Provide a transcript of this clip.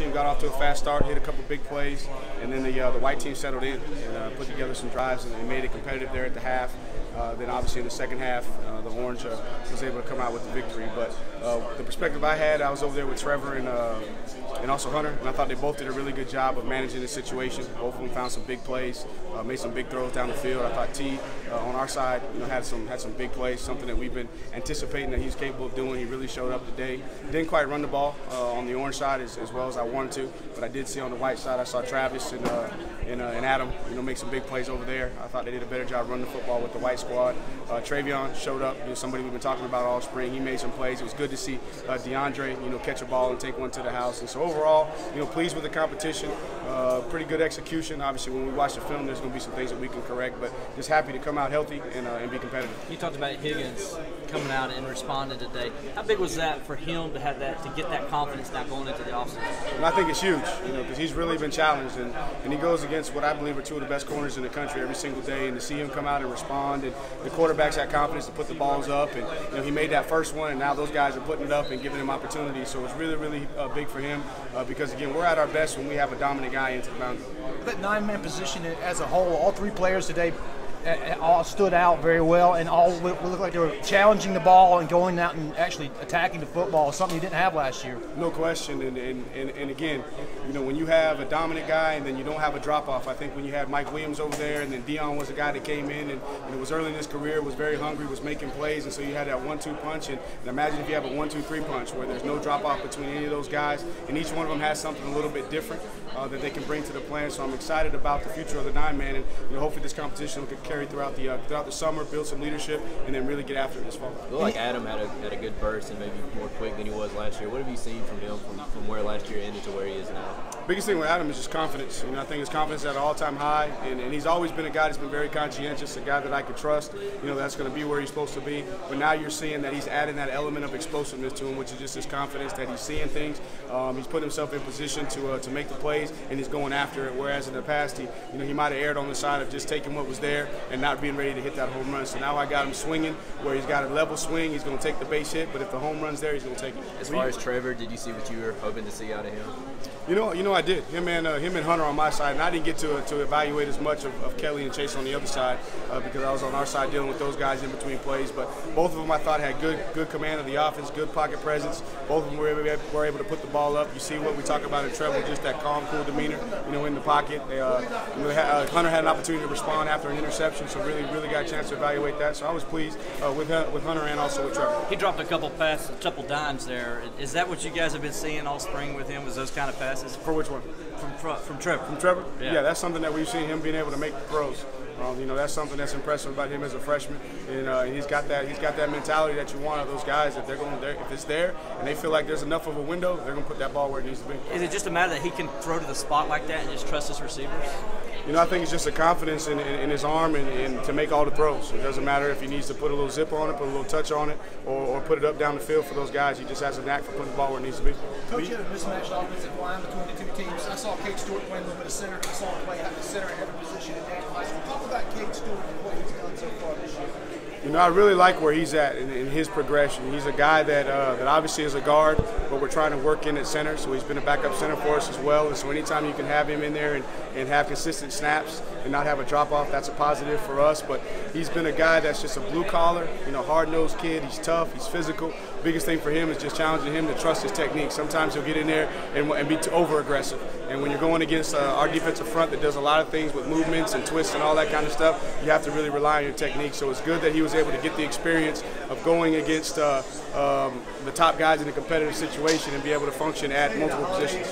team got off to a fast start, hit a couple big plays, and then the white team settled in and put together some drives and made it competitive there at the half. Then obviously in the second half, the orange was able to come out with the victory. But the perspective I had, I was over there with Trevor and also Hunter, and I thought they both did a really good job of managing the situation. Both of them found some big plays, made some big throws down the field. I thought T on our side, had some big plays, something that we've been anticipating that he's capable of doing. He really showed up today. Didn't quite run the ball on the orange side as well as I wanted to, but I did see on the white side, I saw Travis and Adam, make some big plays over there. I thought they did a better job running the football with the white squad. Travion showed up, somebody we've been talking about all spring. He made some plays. It was good to see DeAndre, catch a ball and take one to the house. And so overall, pleased with the competition. Pretty good execution. Obviously, when we watch the film, there's going to be some things that we can correct, but just happy to come out healthy and be competitive. You talked about Higgins coming out and responding today. How big was that for him to have that, to get that confidence now going into the offseason? And I think it's huge, because he's really been challenged, and he goes against what I believe are two of the best corners in the country every single day, and to see him come out and respond, and the quarterbacks had confidence to put the balls up, and he made that first one, and now those guys are putting it up and giving him opportunities. So it's really, really big for him, because again, we're at our best when we have a dominant guy into the boundary. That nine-man position as a whole, all three players today all stood out very well, and all looked like they were challenging the ball and going out and actually attacking the football, something you didn't have last year. No question, and again, when you have a dominant guy and then you don't have a drop-off, I think when you had Mike Williams over there and then Dion was a guy that came in and it was early in his career, was very hungry, was making plays, and so you had that 1-2 punch, and imagine if you have a 1-2-3 punch where there's no drop-off between any of those guys, and each one of them has something a little bit different that they can bring to the plan. So I'm excited about the future of the nine-man, and hopefully this competition could carry throughout the summer, build some leadership, and then really get after it this fall. It looked like Adam had a good burst and maybe more quick than he was last year. What have you seen from him from where last year ended to where he is now? Biggest thing with Adam is just confidence. I think his confidence is at an all-time high, and he's always been a guy that's been very conscientious, a guy that I could trust. That's going to be where he's supposed to be. But now you're seeing that he's adding that element of explosiveness to him, which is just his confidence that he's seeing things. He's putting himself in position to make the plays, and he's going after it. Whereas in the past, he might have erred on the side of just taking what was there and not being ready to hit that home run. So now I got him swinging where he's got a level swing. He's going to take the base hit, but if the home run's there, he's going to take it. As far as Trevor, did you see what you were hoping to see out of him? I did. Him and Hunter on my side, and I didn't get to evaluate as much of Kelly and Chase on the other side because I was on our side dealing with those guys in between plays. But both of them I thought had good command of the offense, good pocket presence. Both of them were able to put the ball up. You see what we talk about in Trevor, just that calm, cool demeanor, in the pocket. Hunter had an opportunity to respond after an interception, so really got a chance to evaluate that. So I was pleased with Hunter and also with Trevor. He dropped a couple dimes there. Is that what you guys have been seeing all spring with him? Was those kind of passes? For which one? From Trevor. From Trevor? Yeah, that's something that we've seen him being able to make throws. That's something that's impressive about him as a freshman, and he's got that mentality that you want of those guys, that if it's there and they feel like there's enough of a window, they're going to put that ball where it needs to be. Is it just a matter that he can throw to the spot like that and just trust his receivers? I think it's just a confidence in his arm and to make all the throws. It doesn't matter if he needs to put a little zip on it, put a little touch on it, or put it up down the field for those guys. He just has a knack for putting the ball where it needs to be. Coach, you had a mismatched offensive line between the two teams. I saw Kate Stewart playing a little bit of center. I saw him play at the center in every position in Daniel High School. Talk about Kate Stewart and what he's done so far this year. I really like where he's at in his progression. He's a guy that obviously is a guard, but we're trying to work in at center, so he's been a backup center for us as well. And so anytime you can have him in there and have consistent snaps and not have a drop-off, that's a positive for us. But he's been a guy that's just a blue-collar, hard-nosed kid. He's tough, he's physical. Biggest thing for him is just challenging him to trust his technique. Sometimes he'll get in there and be over-aggressive. And when you're going against our defensive front that does a lot of things with movements and twists and all that kind of stuff, you have to really rely on your technique. So it's good that he was able to get the experience of going against the top guys in a competitive situation and be able to function at multiple positions.